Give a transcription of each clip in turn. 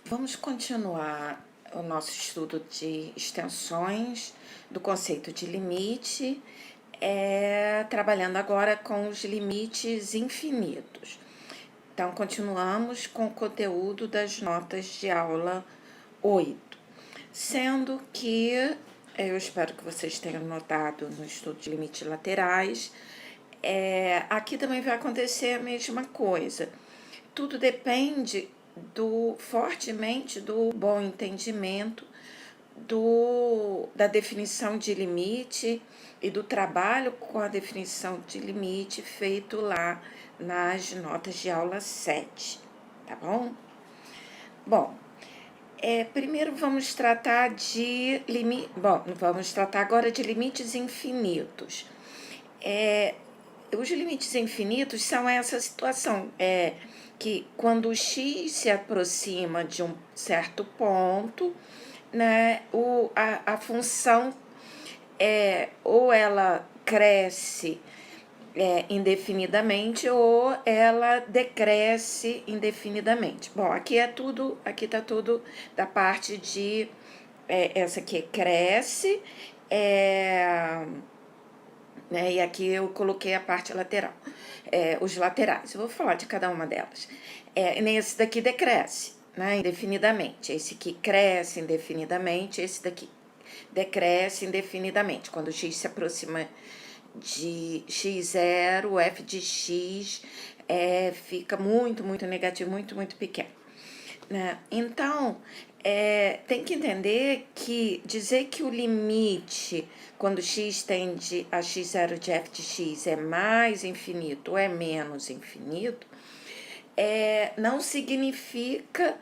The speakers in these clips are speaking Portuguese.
Vamos continuar o nosso estudo de extensões do conceito de limite, trabalhando agora com os limites infinitos. Então, continuamos com o conteúdo das notas de aula 8, sendo que eu espero que vocês tenham notado no estudo de limites laterais, aqui também vai acontecer a mesma coisa. Tudo depende fortemente do bom entendimento da definição de limite e do trabalho com a definição de limite feito lá nas notas de aula 7, tá bom? Bom, primeiro vamos tratar vamos tratar agora de limites infinitos. Os limites infinitos são essa situação, que quando o x se aproxima de um certo ponto, né, a função ou ela cresce indefinidamente ou ela decresce indefinidamente. Bom, aqui tá tudo da parte de essa aqui cresce, né, e aqui eu coloquei a parte lateral, os laterais. Eu vou falar de cada uma delas. Nesse daqui decresce, né, indefinidamente. Esse aqui cresce indefinidamente, esse daqui decresce indefinidamente. Quando o x se aproxima de x0, o f de x fica muito, muito negativo, muito, muito pequeno, né? Então, tem que entender que dizer que o limite, quando x tende a x0 de f de x, é mais infinito ou é menos infinito, não significa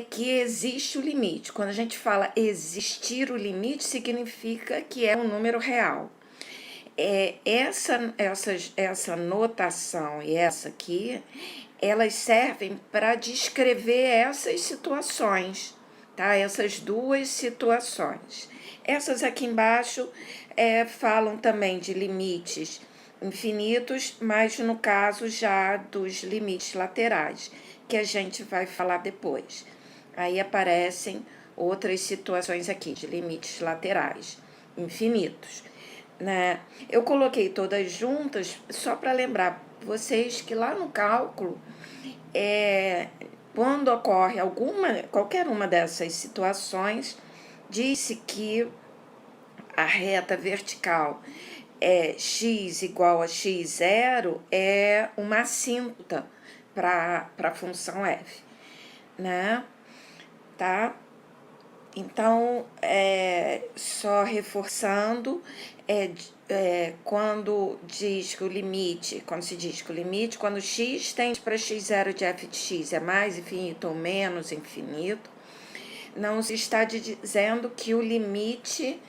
que existe o limite. Quando a gente fala existir o limite, significa que é um número real. Essa notação e essa aqui, elas servem para descrever essas situações, tá? Essas duas situações. Essas aqui embaixo falam também de limites infinitos, mas no caso já dos limites laterais, que a gente vai falar depois. Aí aparecem outras situações aqui de limites laterais infinitos, né? Eu coloquei todas juntas só para lembrar vocês que lá no cálculo, quando ocorre qualquer uma dessas situações, disse que a reta vertical x igual a x0 é uma assíntota para a função f, né? Tá? Então, só reforçando, quando se diz que o limite, quando x tende para x0 de f de x é mais infinito ou menos infinito, não se está dizendo que o limite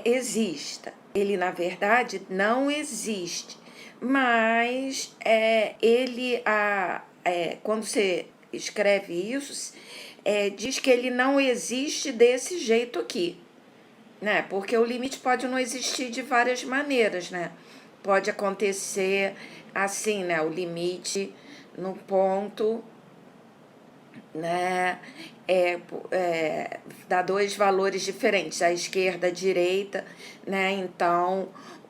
exista. Ele, na verdade, não existe, mas quando você escreve isso, diz que ele não existe desse jeito aqui, né? Porque o limite pode não existir de várias maneiras, né? Pode acontecer assim, né? O limite no ponto, né? Dá dois valores diferentes, a esquerda, a direita, né? Então,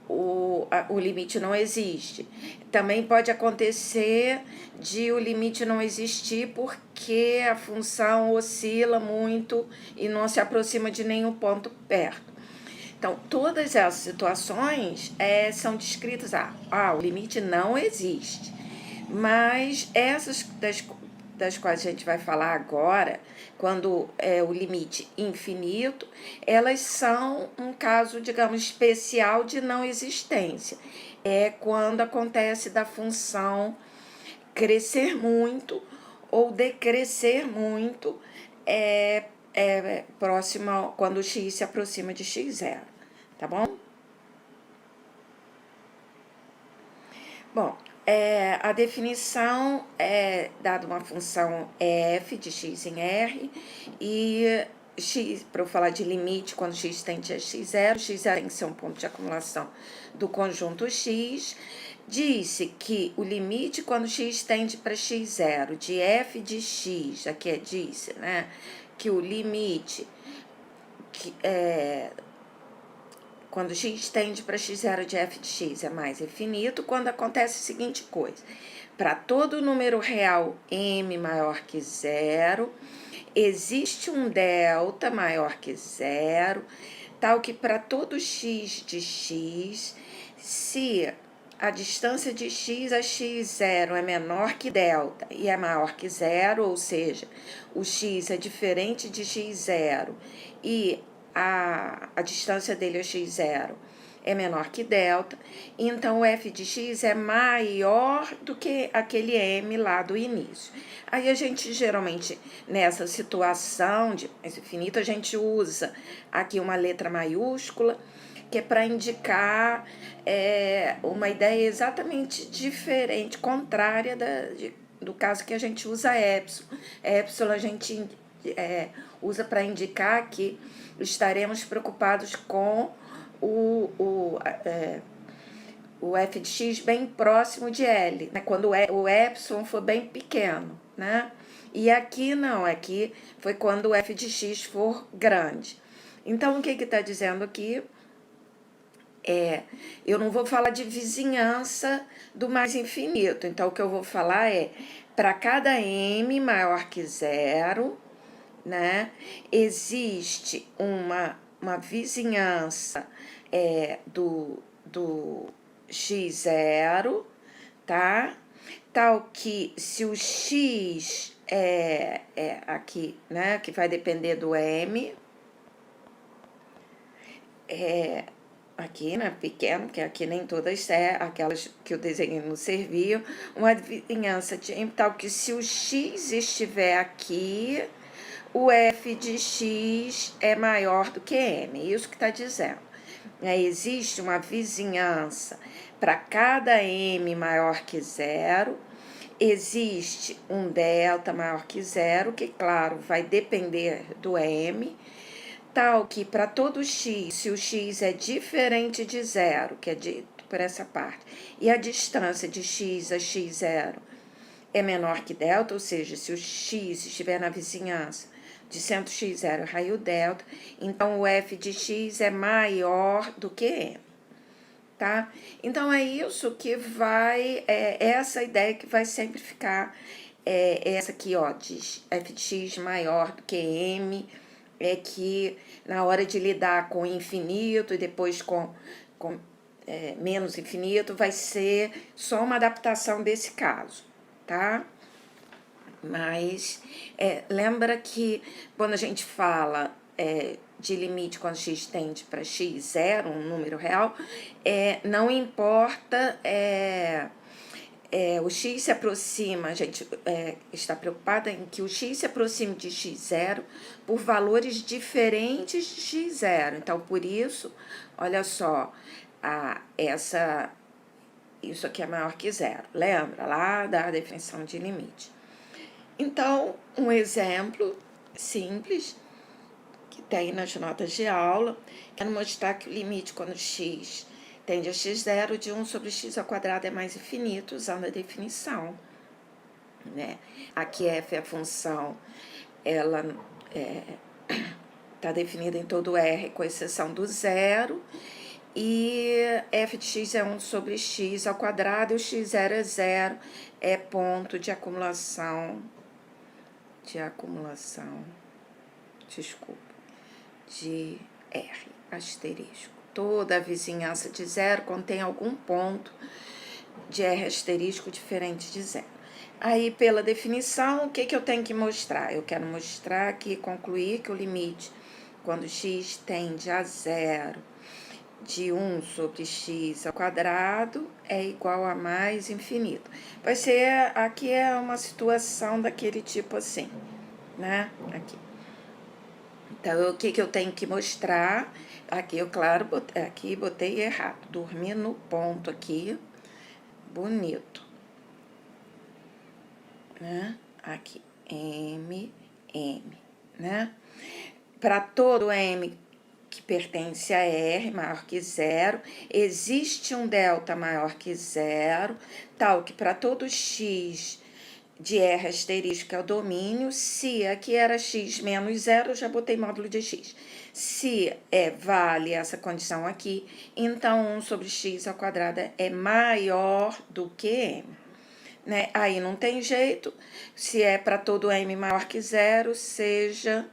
o limite não existe. Também pode acontecer de o limite não existir porque a função oscila muito e não se aproxima de nenhum ponto perto. Então, todas essas situações são descritas, o limite não existe. Mas essas das quais a gente vai falar agora, quando o limite infinito, elas são um caso, digamos, especial de não existência. É quando acontece da função crescer muito ou decrescer muito próximo, quando o x se aproxima de x0, tá bom? Bom, a definição é dada uma função f de x em R e x, para eu falar de limite, quando x tende a x0 tem que ser um ponto de acumulação do conjunto x, Disse que o limite quando x tende para x0 de f de x, aqui disse, né, que o limite quando x tende para x0 de f de x é mais infinito, quando acontece a seguinte coisa: para todo número real m maior que zero, existe um delta maior que zero, tal que para todo x de x, se a distância de x a x0 é menor que delta e é maior que zero, ou seja, o x é diferente de x0 e a distância dele a x0 é menor que delta, então o f de x é maior do que aquele m lá do início. Aí a gente geralmente, nessa situação de mais infinito, a gente usa aqui uma letra maiúscula, que é para indicar uma ideia exatamente diferente, contrária do caso que a gente usa epsilon. Epsilon a gente usa para indicar que estaremos preocupados com o f de x bem próximo de L, né? Quando o epsilon for bem pequeno, né? E aqui não, aqui foi quando o f de x for grande. Então, o que está dizendo aqui? Eu não vou falar de vizinhança do mais infinito. Então, o que eu vou falar é, para cada m maior que zero, né, existe uma vizinhança do x0, tá? Tal que se o x aqui, né, que vai depender do m, aqui, né, pequeno, que aqui nem todas aquelas que eu desenhei não serviam, uma vizinhança de m tal que se o x estiver aqui, o f de x é maior do que m, isso que está dizendo. Existe uma vizinhança para cada m maior que zero, existe um delta maior que zero, que, claro, vai depender do m, tal que para todo x, se o x é diferente de zero, que é dito por essa parte, e a distância de x a x0 é menor que delta, ou seja, se o x estiver na vizinhança de centro x0 raio delta, então o f de x é maior do que m, tá? Então, é isso que vai, essa ideia que vai sempre ficar, essa aqui, ó, de f de x maior do que m, que na hora de lidar com infinito e depois com menos infinito, vai ser só uma adaptação desse caso, tá? Mas lembra que quando a gente fala de limite quando x tende para x0, um número real, não importa, o x se aproxima, a gente está preocupada em que o x se aproxime de x0 por valores diferentes de x0. Então, por isso, olha só, isso aqui é maior que zero. Lembra lá da definição de limite. Então, um exemplo simples que tem nas notas de aula, quero mostrar que o limite quando x tende a x0 de 1 sobre x ao quadrado é mais infinito, usando a definição, né? Aqui f é a função, ela está definida em todo R, com exceção do zero, e f de x é 1 sobre x ao quadrado, e o x0 é zero, é ponto de acumulação, de R, asterisco. Toda a vizinhança de zero contém algum ponto de R asterisco diferente de zero. Aí, pela definição, o que eu tenho que mostrar? Eu quero mostrar aqui, concluir que o limite, quando x tende a zero, de 1 sobre x ao quadrado é igual a mais infinito. Vai ser, aqui é uma situação daquele tipo assim, né? Aqui. Então, o que eu tenho que mostrar? Aqui eu, claro, botei errado. Dormi no ponto aqui, bonito. Né? Aqui, M, né? Para todo M que pertence a R maior que zero, existe um delta maior que zero, tal que para todo x de R asterisco é o domínio, se aqui era x menos zero, eu já botei módulo de x. Se vale essa condição aqui, então 1 sobre x ao quadrado é maior do que m. Né? Aí não tem jeito, se é para todo m maior que zero, seja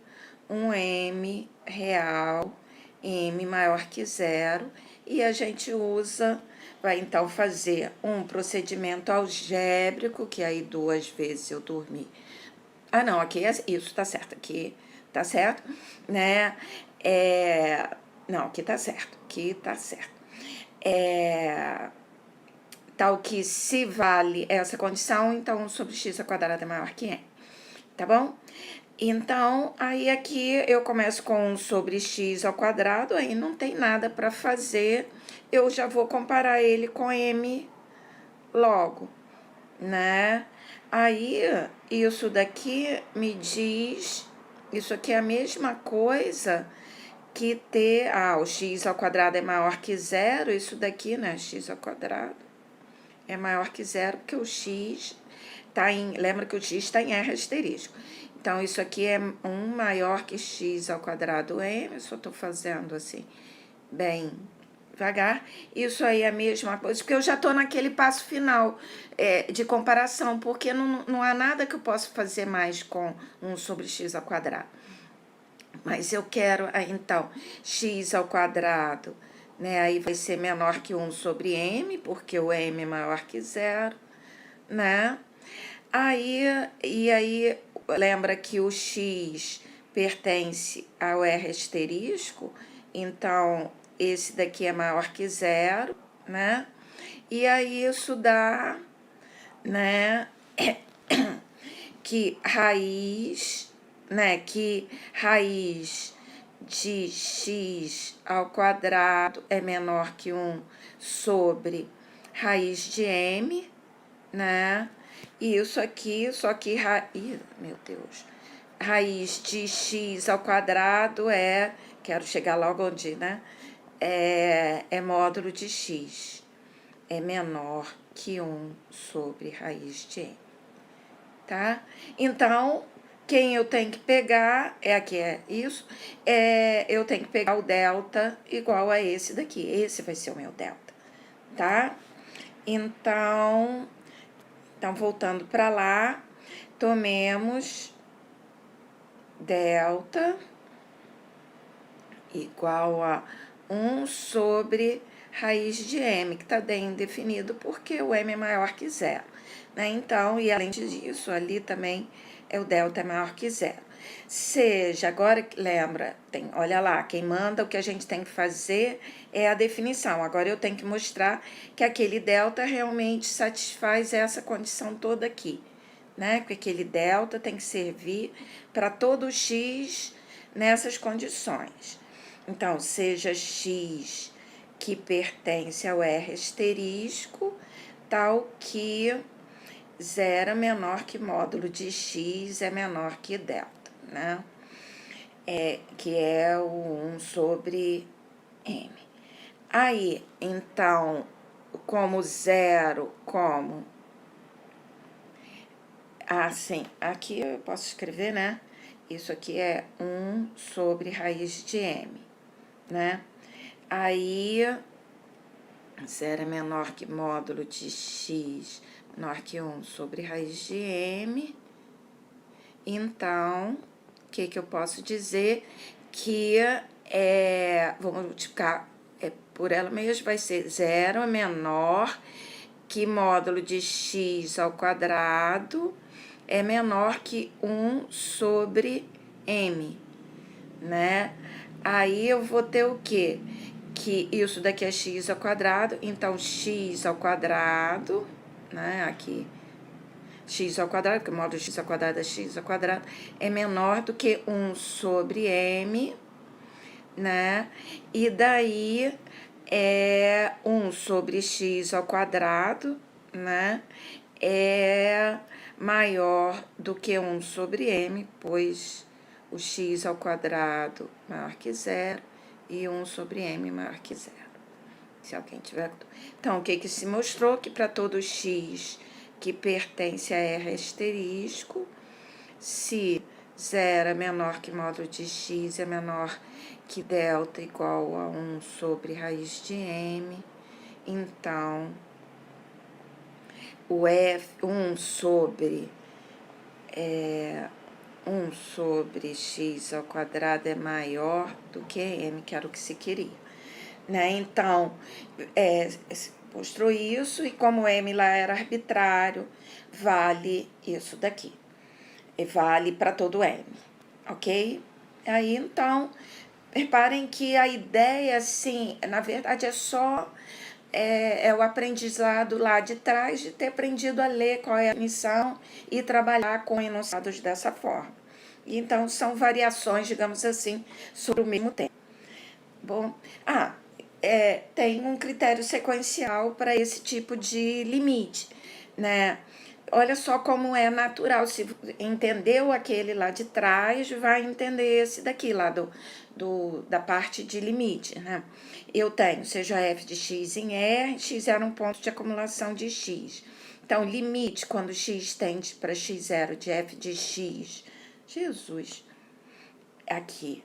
um m real, m maior que zero, e a gente vai então fazer um procedimento algébrico, que aí 2 vezes eu dormi. Ah, não, aqui isso tá certo, aqui tá certo, né? Não, aqui tá certo, Tal que se vale essa condição, então 1 sobre x ao quadrado é maior que m, tá bom? Então, aí aqui eu começo com 1 sobre x ao quadrado, aí não tem nada para fazer, eu já vou comparar ele com m logo, né? Aí, isso daqui me diz, isso aqui é a mesma coisa que ter, o x ao quadrado é maior que zero, isso daqui, né, x ao quadrado é maior que zero, porque o x lembra que o x está em R asterisco. Então, isso aqui é 1 maior que x ao quadrado m, eu só estou fazendo assim, bem devagar. Isso aí é a mesma coisa, porque eu já estou naquele passo final de comparação, porque não há nada que eu possa fazer mais com 1 sobre x ao quadrado. Mas eu quero, então, x ao quadrado, né? Aí vai ser menor que 1 sobre m, porque o m é maior que zero, né? E aí, lembra que o x pertence ao R asterisco, então esse daqui é maior que zero, né? E aí isso dá, né, que raiz de x ao quadrado é menor que 1 sobre raiz de m, né? E isso aqui, só que meu Deus, raiz de x ao quadrado quero chegar logo onde, né? É módulo de x, é menor que 1 sobre raiz de m, tá? Então, quem eu tenho que pegar, aqui é isso, eu tenho que pegar o delta igual a esse daqui, esse vai ser o meu delta, tá? Então, voltando para lá, tomemos delta igual a 1 sobre raiz de m, que está bem definido porque o m é maior que zero, né? Então, e além disso, ali também o delta é maior que zero. Seja, agora lembra, olha lá, quem manda o que a gente tem que fazer é a definição. Agora eu tenho que mostrar que aquele delta realmente satisfaz essa condição toda aqui, né? Porque aquele delta tem que servir para todo x nessas condições. Então, seja x que pertence ao R asterisco, tal que zero é menor que módulo de x é menor que delta, né? Que é o 1 sobre m. Aí, então, como zero, sim, aqui eu posso escrever, né? Isso aqui é 1 sobre raiz de m, né? Aí, zero é menor que módulo de x, menor que 1 sobre raiz de m. Então, o que eu posso dizer? Que vamos multiplicar por ela mesma, vai ser 0 é menor que módulo de x ao quadrado é menor que 1 sobre m, né? Aí eu vou ter o quê? Que isso daqui é x ao quadrado, então x ao quadrado, né? Aqui, x ao quadrado, porque o módulo de x ao quadrado é x ao quadrado, é menor do que 1 sobre m, né? E daí 1 sobre x ao quadrado, né? É maior do que 1 sobre m, pois o x ao quadrado maior que zero e 1 sobre m maior que 0. Se alguém tiver... Então, o que se mostrou? Que para todo x que pertence a R asterisco, se 0 é menor que módulo de x é menor que delta igual a 1 sobre raiz de m, então o f 1 sobre 1 sobre x ao quadrado é maior do que m, que era o que se queria, né? Então, mostrou isso, e como m lá era arbitrário, vale isso daqui. E vale para todo m, ok? Aí, então, reparem que a ideia, assim, na verdade, é só o aprendizado lá de trás, de ter aprendido a ler qual é a definição e trabalhar com enunciados dessa forma. Então, são variações, digamos assim, sobre o mesmo tema. Bom, tem um critério sequencial para esse tipo de limite, né? Olha só como é natural, se entendeu aquele lá de trás, vai entender esse daqui, lá da parte de limite, né? Eu tenho, seja f de x em R, x era um ponto de acumulação de x. Então, limite, quando x tende para x0 de f de x, Jesus, aqui,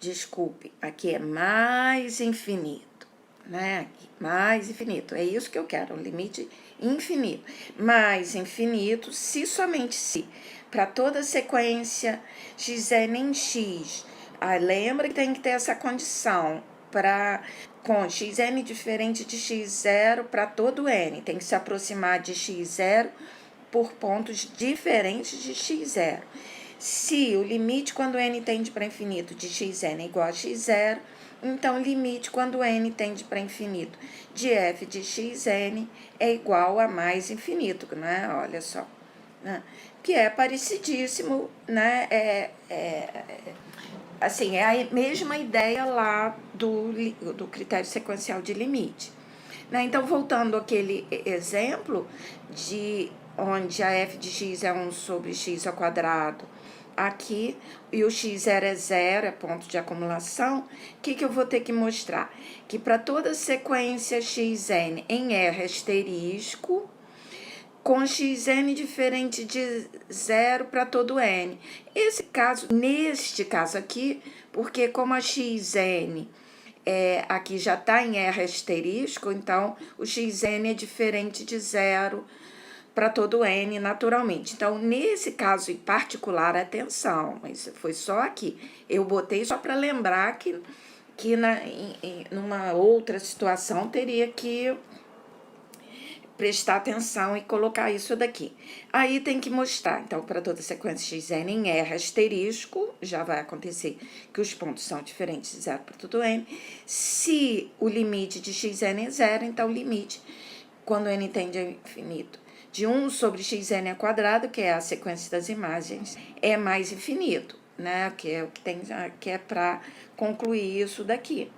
desculpe, aqui é mais infinito, né? Aqui, mais infinito, é isso que eu quero, um limite infinito. Mais infinito, se somente se, para toda sequência xn em x, lembra que tem que ter essa condição, com xn diferente de x0 para todo n, tem que se aproximar de x0 por pontos diferentes de x0. Se o limite quando n tende para infinito de xn é igual a x0, então o limite quando n tende para infinito de f de xn é igual a mais infinito, né? Olha só, né? Que é parecidíssimo, né? Assim, é a mesma ideia lá do critério sequencial de limite. Né? Então, voltando àquele exemplo de onde a f de x é 1 sobre x ao quadrado, aqui, e o x0 é 0, é ponto de acumulação, o que eu vou ter que mostrar? Que para toda sequência xn em R asterisco, com xn diferente de 0 para todo n. Neste caso aqui, porque como a xn aqui já está em R asterisco, então o xn é diferente de 0 para todo n naturalmente. Então, nesse caso em particular, atenção, mas foi só aqui. Eu botei só para lembrar que numa outra situação teria que prestar atenção e colocar isso daqui. Aí tem que mostrar, então, para toda sequência xn em R asterisco, já vai acontecer que os pontos são diferentes de 0 para todo n. Se o limite de xn é 0, então o limite, quando n tende a infinito, de 1 sobre xn ao quadrado, que é a sequência das imagens, é mais infinito, né? Que é o que tem, que é para concluir isso daqui.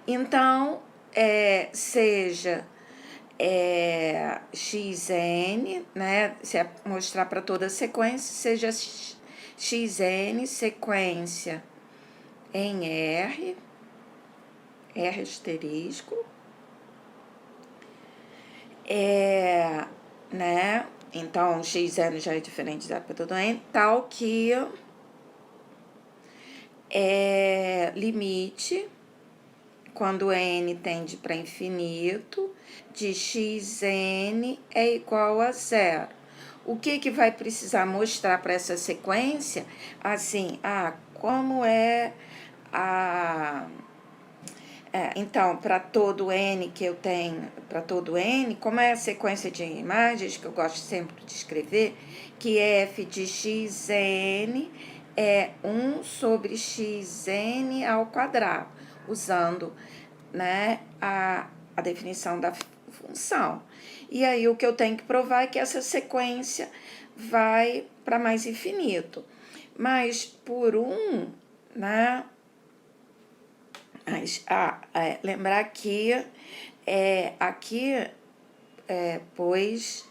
Então, seja xn, né? Se é mostrar para toda a sequência, seja xn sequência em R asterisco, né? Então, xn já é diferente de 0 para todo n, tal que limite, quando n tende para infinito, de xn é igual a 0. O que vai precisar mostrar para essa sequência? Assim, como é a... então, para todo n que eu tenho, para todo n, como é a sequência de imagens, que eu gosto sempre de escrever, que f de xn é 1 sobre xn ao quadrado, usando, né, a definição da função. E aí o que eu tenho que provar é que essa sequência vai para mais infinito. Mas por 1, né? Mas, lembrar que aqui, pois,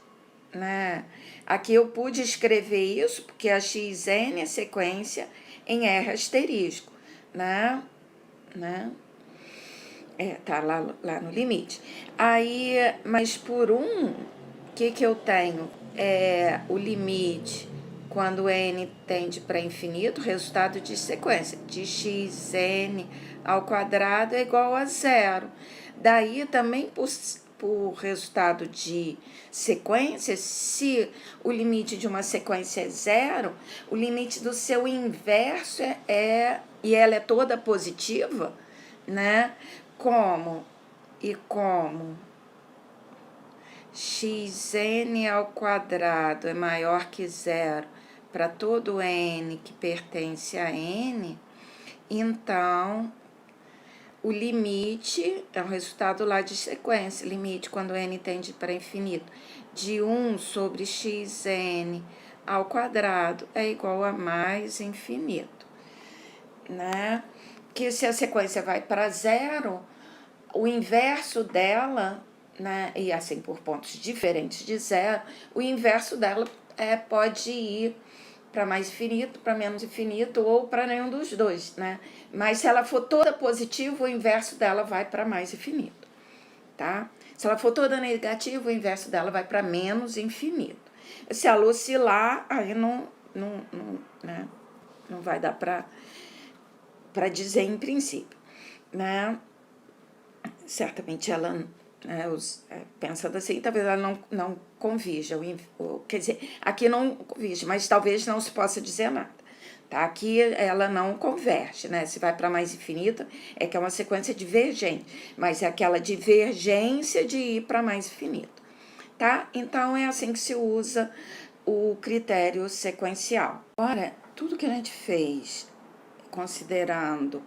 né? Aqui eu pude escrever isso porque a xn é sequência em R asterisco, né? Tá lá no limite. Aí, mas por o que eu tenho? O limite, quando n tende para infinito, resultado de sequência, de xn ao quadrado é igual a zero. Daí também por resultado de sequência, se o limite de uma sequência é zero, o limite do seu inverso e ela é toda positiva, né? Como xn ao quadrado é maior que zero para todo n que pertence a n, então o limite é o resultado lá de sequência, limite quando n tende para infinito, de 1 sobre xn ao quadrado é igual a mais infinito, né? Que se a sequência vai para zero, o inverso dela, né, e assim por pontos diferentes de zero, o inverso dela pode ir para mais infinito, para menos infinito ou para nenhum dos dois, né? Mas se ela for toda positiva, o inverso dela vai para mais infinito, tá? Se ela for toda negativa, o inverso dela vai para menos infinito. Se ela oscilar, aí não vai dar para dizer em princípio, né? Certamente ela, pensando assim, talvez ela não convija, quer dizer, aqui não convige, mas talvez não se possa dizer nada, tá? Aqui ela não converge, né? Se vai para mais infinita, é que é uma sequência divergente, mas é aquela divergência de ir para mais infinito, tá? Então, é assim que se usa o critério sequencial. Agora, tudo que a gente fez,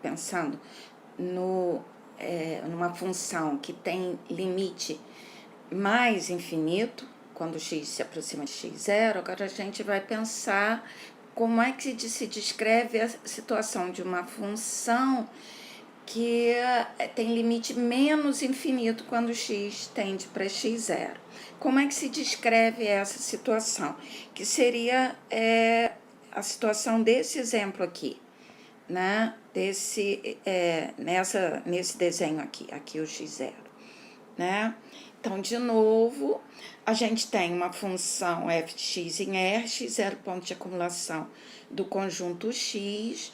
pensando numa função que tem limite mais infinito, quando x se aproxima de x0, agora a gente vai pensar como é que se descreve a situação de uma função que tem limite menos infinito quando x tende para x0. Como é que se descreve essa situação? Que seria a situação desse exemplo aqui, né? Nesse desenho aqui o x0, né? Então, de novo, a gente tem uma função f de x em R, x0 ponto de acumulação do conjunto x.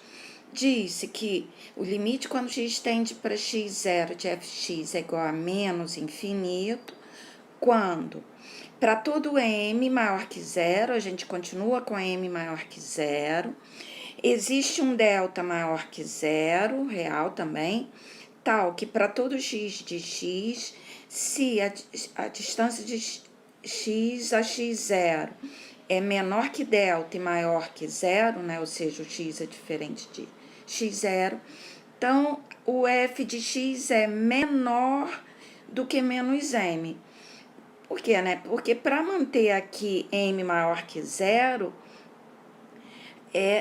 Disse que o limite quando x tende para x0 de fx é igual a menos infinito, quando para todo m maior que zero, a gente continua com m maior que zero, existe um delta maior que zero, real também, tal que para todo x de x, se a distância de x a x0 é menor que delta e maior que zero, né? Ou seja, o x é diferente de x0, então o f de x é menor do que menos m. Por quê, né? Porque para manter aqui m maior que zero,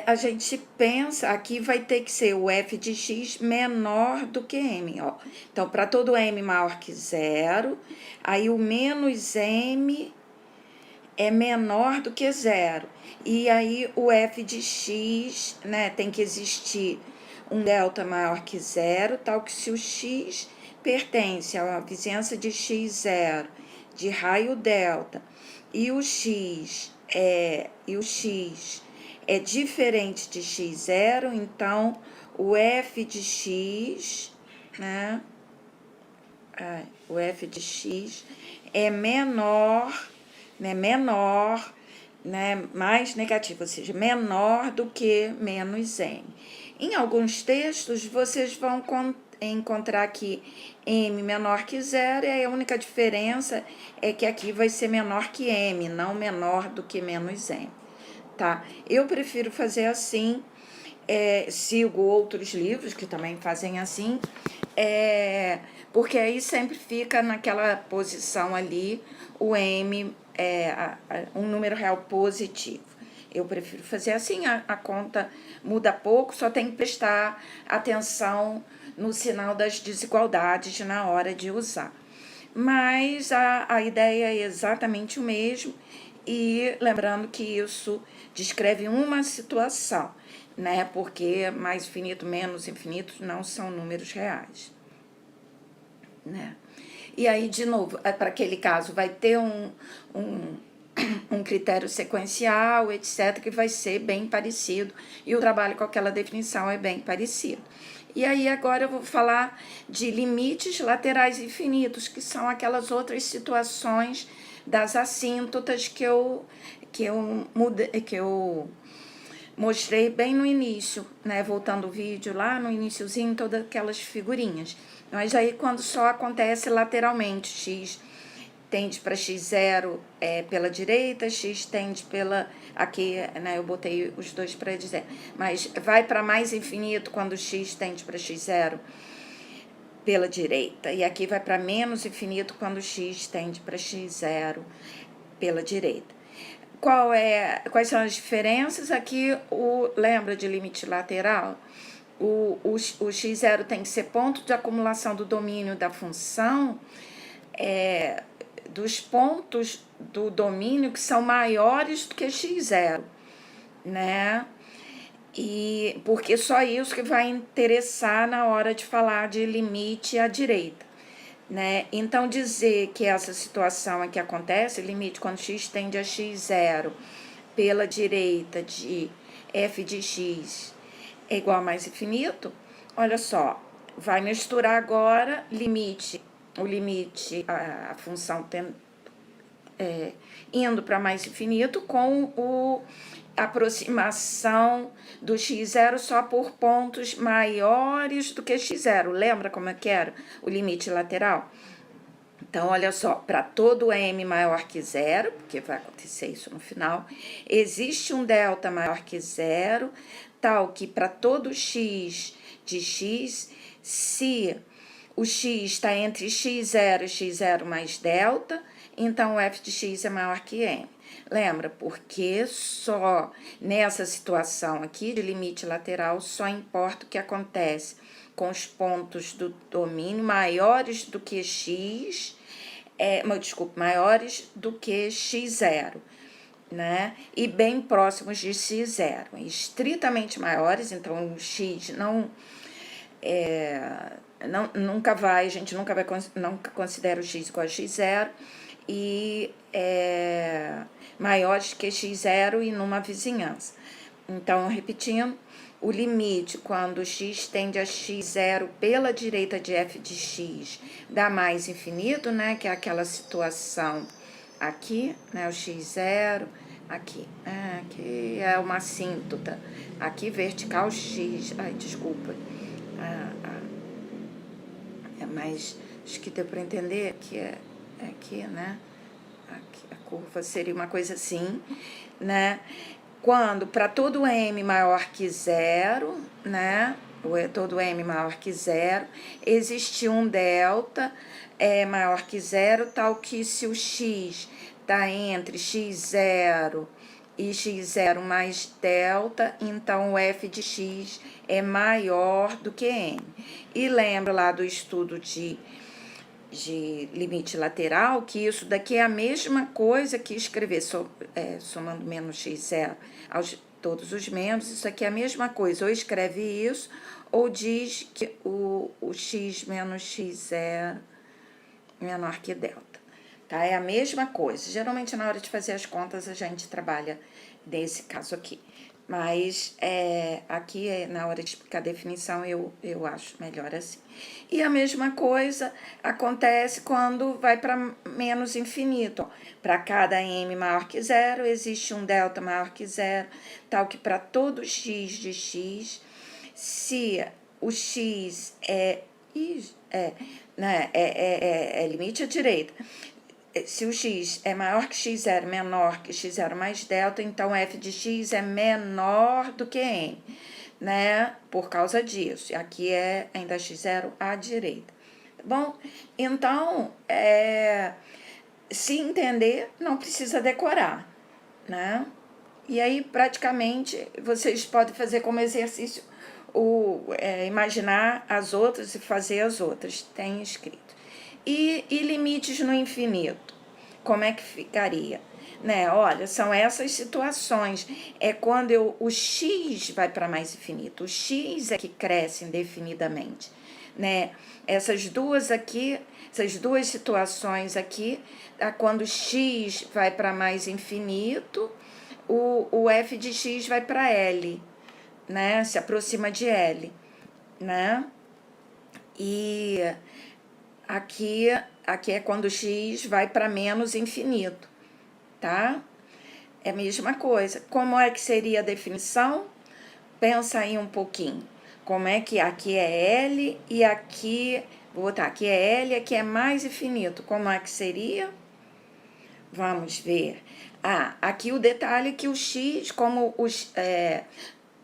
a gente pensa, aqui vai ter que ser o f de x menor do que m, ó. Então, para todo m maior que zero, aí o menos m é menor do que zero. E aí o f de x, né, tem que existir um delta maior que zero, tal que se o x pertence à vizinhança de x0 de raio delta e o x é diferente de x0, então o f de x, né, o f de x é menor, mais negativo, ou seja, menor do que menos m. Em alguns textos, vocês vão encontrar aqui m menor que zero, e aí a única diferença é que aqui vai ser menor que m, não menor do que menos m, tá? Eu prefiro fazer assim, sigo outros livros que também fazem assim, porque aí sempre fica naquela posição ali, o m um número real positivo. Eu prefiro fazer assim, a conta muda pouco, só tem que prestar atenção no sinal das desigualdades na hora de usar. Mas a ideia é exatamente o mesmo, E lembrando que isso descreve uma situação, né? Porque mais infinito, menos infinito não são números reais, né? E aí, de novo, para aquele caso, vai ter um, um critério sequencial, etc., que vai ser bem parecido, e o trabalho com aquela definição é bem parecido. E aí, agora eu vou falar de limites laterais infinitos, que são aquelas outras situações das assíntotas que eu mostrei bem no início, né? Voltando o vídeo lá no iniciozinho, todas aquelas figurinhas. Mas aí quando só acontece lateralmente, x tende para x0 pela direita, x tende pela... Aqui, né, eu botei os dois para dizer. Mas vai para mais infinito quando x tende para x0 pela direita. E aqui vai para menos infinito quando x tende para x0 pela direita. Quais são as diferenças? Aqui, lembra de limite lateral? O x0 tem que ser ponto de acumulação do domínio da função, dos pontos do domínio que são maiores do que x0, né? E porque só isso que vai interessar na hora de falar de limite à direita, né? Então, dizer que essa situação aqui acontece, limite quando x tende a x0 pela direita de f de x é igual a mais infinito, olha só, vai misturar agora a função indo para mais infinito com a aproximação do x0 só por pontos maiores do que x0. Lembra como é que era o limite lateral? Então, olha só, para todo m maior que zero, porque vai acontecer isso no final, existe um delta maior que zero, tal que para todo x de x, se o x está entre x0 e x0 mais delta, então o f de x é maior que m. Lembra, porque só nessa situação aqui de limite lateral, só importa o que acontece com os pontos do domínio maiores do que x, maiores do que x0, né? E bem próximos de x0, estritamente maiores, então o x a gente nunca considera o x igual a x0, e maiores que x0 e numa vizinhança. Então, repetindo, o limite quando x tende a x0 pela direita de f de x dá mais infinito, né? Que é aquela situação aqui, né? O x0, aqui. Aqui é uma assíntota. Aqui vertical x. Ai, desculpa. Mas acho que deu para entender que é aqui, né? Aqui, a curva seria uma coisa assim, né? Quando para todo m maior que zero, né? Todo m maior que zero, existe um delta maior que zero, tal que se o x está entre x0 e x0 mais delta, então o f de x é maior do que m. E lembra lá do estudo de limite lateral, que isso daqui é a mesma coisa que escrever somando menos x0 aos todos os membros, isso aqui é a mesma coisa, ou escreve isso, ou diz que o x menos x0 menor que delta. Tá? É a mesma coisa. Geralmente, na hora de fazer as contas, a gente trabalha nesse caso aqui. Mas aqui, na hora de explicar a definição, eu acho melhor assim. E a mesma coisa acontece quando vai para menos infinito. Para cada m maior que zero, existe um delta maior que zero, tal que para todo x de x, se o x limite à direita, se o x é maior que x0, menor que x0 mais delta, então f de x é menor do que m, né? Por causa disso. Aqui é ainda x0 à direita. Tá bom? Então, se entender, não precisa decorar, né? E aí, praticamente, vocês podem fazer como exercício imaginar as outras e fazer as outras. Tem escrito. E limites no infinito, como é que ficaria? né? Olha, são essas situações. É quando o x vai para mais infinito. O x é que cresce indefinidamente, né? Essas duas aqui, essas duas situações aqui, é quando x vai para mais infinito, o f de x vai para L, né? Se aproxima de L, né? E aqui é quando x vai para menos infinito, tá? É a mesma coisa. Como é que seria a definição? Pensa aí um pouquinho. Como é que aqui é L e aqui, vou botar aqui é L e aqui é mais infinito. Como é que seria? Vamos ver. Aqui o detalhe é que o x, como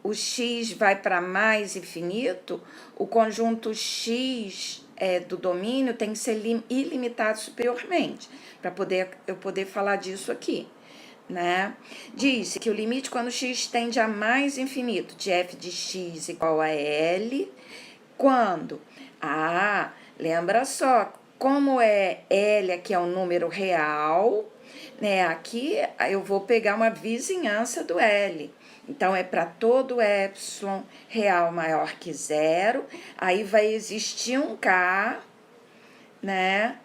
o x vai para mais infinito, o conjunto x do domínio tem que ser ilimitado superiormente, para eu poder falar disso aqui, né? Diz que o limite quando x tende a mais infinito de f de x igual a L, quando? Lembra só, como é L aqui é um número real, né? Aqui eu vou pegar uma vizinhança do L. Então, é para todo epsilon real maior que zero, aí vai existir um K, né?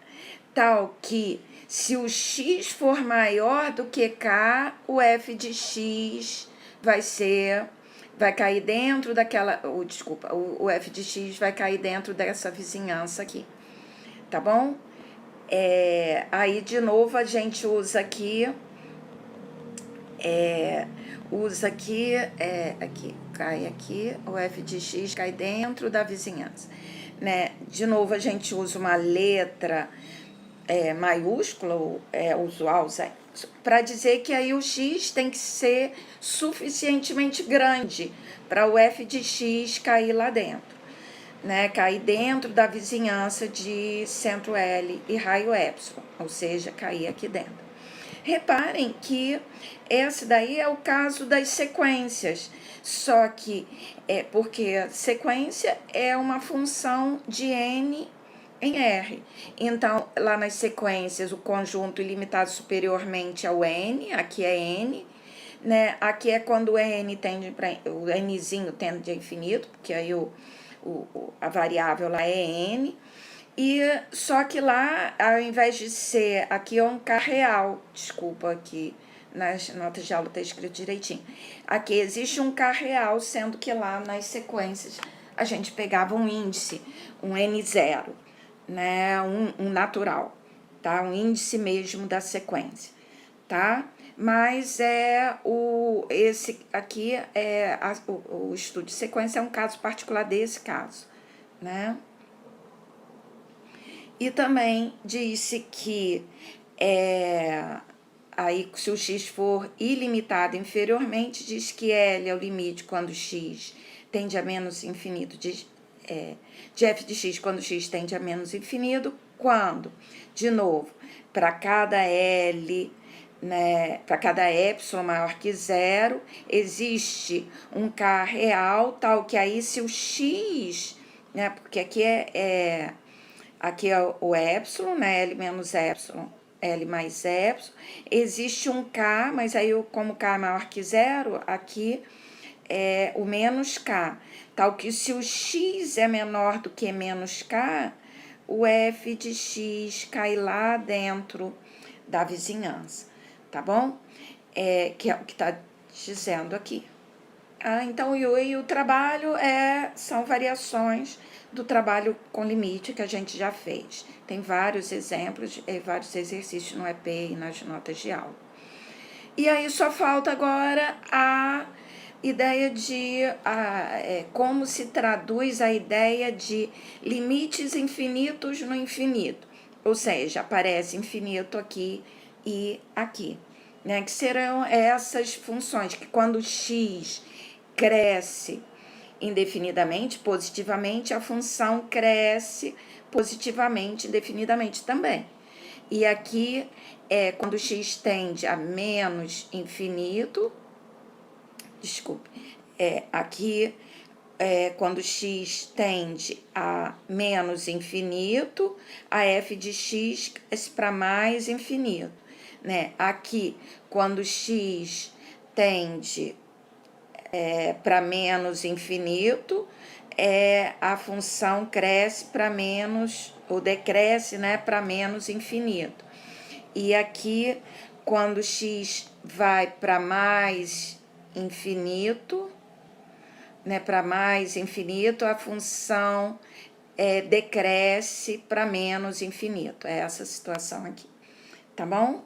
Tal que, se o x for maior do que K, o f de x vai cair dentro daquela, desculpa, o f de x vai cair dentro dessa vizinhança aqui, tá bom? Aí, de novo, a gente usa aqui, aqui, cai aqui, o f de x cai dentro da vizinhança, né? De novo, a gente usa uma letra maiúscula, usual, para dizer que aí o x tem que ser suficientemente grande para o f de x cair lá dentro, né? Cair dentro da vizinhança de centro L e raio epsilon, ou seja, cair aqui dentro. Reparem que esse daí é o caso das sequências, só que porque a sequência é uma função de n em R. Então, lá nas sequências, o conjunto ilimitado superiormente ao n, aqui é n, né? Aqui é quando o n tende para o nzinho tende a infinito, porque aí a variável lá é n. E só que lá, ao invés de ser, aqui é um K real, desculpa, aqui nas notas de aula está escrito direitinho. Aqui existe um K real, sendo que lá nas sequências a gente pegava um índice, um N0, né, um natural, tá? Um índice mesmo da sequência, tá? Mas esse aqui o estudo de sequência é um caso particular desse caso, né? E também disse que aí, se o x for ilimitado inferiormente, diz que L é o limite quando x tende a menos infinito de f de x quando x tende a menos infinito, quando, de novo, para cada L, né, para cada epsilon maior que zero, existe um K real, tal que aí se o x, né, porque aqui aqui é o epsilon, né, L menos epsilon, L mais epsilon, existe um K, mas aí como K é maior que zero, aqui é o menos K, tal que se o x é menor do que menos K, o f de x cai lá dentro da vizinhança, tá bom? Que é o que está dizendo aqui. Então, o trabalho são variações do trabalho com limite que a gente já fez. Tem vários exemplos, vários exercícios no EP e nas notas de aula. E aí só falta agora a ideia de como se traduz a ideia de limites infinitos no infinito. Ou seja, aparece infinito aqui e aqui, né? Que serão essas funções que quando x cresce indefinidamente, positivamente, a função cresce positivamente, indefinidamente também. E aqui, quando x tende a menos infinito, desculpe, aqui, quando x tende a menos infinito, a f de x cresce para mais infinito, né? Aqui, quando x tende para menos infinito, a função cresce para menos, ou decresce, né, para menos infinito. E aqui, quando x vai para mais infinito, né, para mais infinito, a função decresce para menos infinito. É essa situação aqui, tá bom?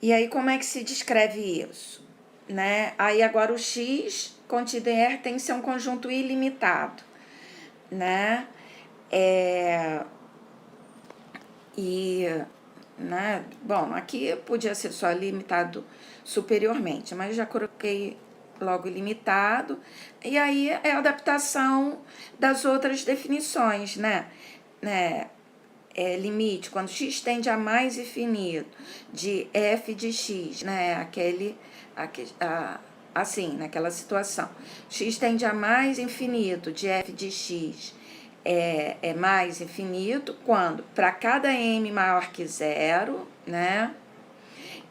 E aí, como é que se descreve isso? Né? Aí, agora, o x contido em R tem que ser um conjunto ilimitado, né? Né? Bom, aqui podia ser só limitado superiormente, mas já coloquei logo ilimitado. E aí é a adaptação das outras definições, né? Limite, quando x tende a mais infinito, de f de x, né? Assim, naquela situação. X tende a mais infinito de f de x é mais infinito quando, para cada m maior que zero, né?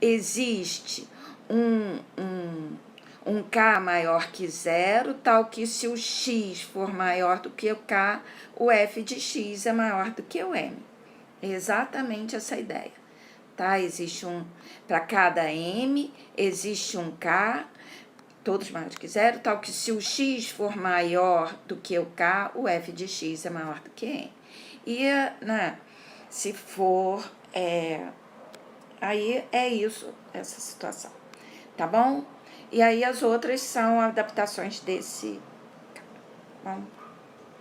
Existe um k maior que zero, tal que se o x for maior do que o k, o f de x é maior do que o m. Exatamente essa ideia, tá? Existe para cada m, existe um k, todos maiores que zero, tal que se o x for maior do que o k, o f de x é maior do que m. E, né, se for, aí é isso, essa situação, tá bom? E aí as outras são adaptações desse, tá bom?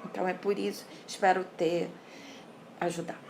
Então é por isso, espero ter ajudado.